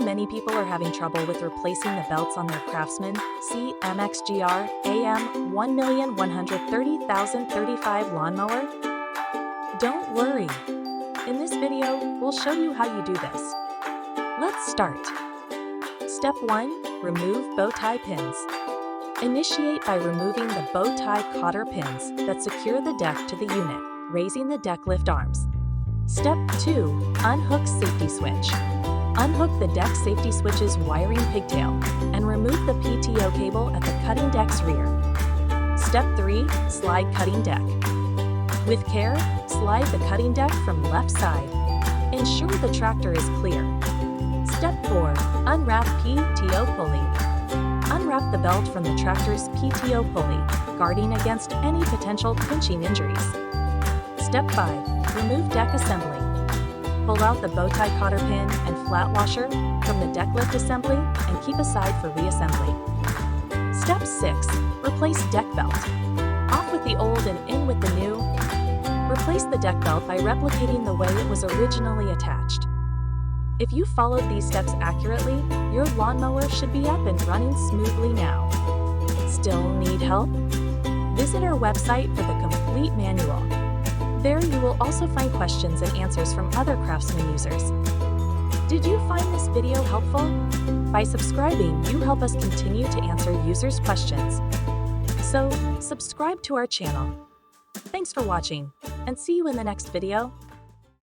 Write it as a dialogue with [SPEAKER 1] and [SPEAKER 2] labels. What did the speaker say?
[SPEAKER 1] many people are having trouble with replacing the belts on their Craftsman CMXGRAM1130035 Lawnmower? Don't worry. In this video, we'll show you how you do this. Let's start. Step 1. Remove bow tie pins. Initiate by removing the bow tie cotter pins that secure the deck to the unit, raising the deck lift arms. Step 2. Unhook safety switch. Unhook the deck safety switch's wiring pigtail and remove the PTO cable at the cutting deck's rear. Step 3. Slide cutting deck. With care, slide the cutting deck from left side. Ensure the tractor is clear. Step 4. Unwrap PTO pulley. Unwrap the belt from the tractor's PTO pulley, guarding against any potential pinching injuries. Step 5. Remove deck assembly. Pull out the bow tie cotter pin and flat washer from the deck lift assembly and keep aside for reassembly. Step 6. Replace deck belt. Off with the old and in with the new. Replace the deck belt by replicating the way it was originally attached. If you followed these steps accurately, your lawnmower should be up and running smoothly now. Still need help? Visit our website for the complete manual. There you will also find questions and answers from other Craftsman users. Did you find this video helpful? By subscribing, you help us continue to answer users' questions. So, subscribe to our channel. Thanks for watching, and see you in the next video.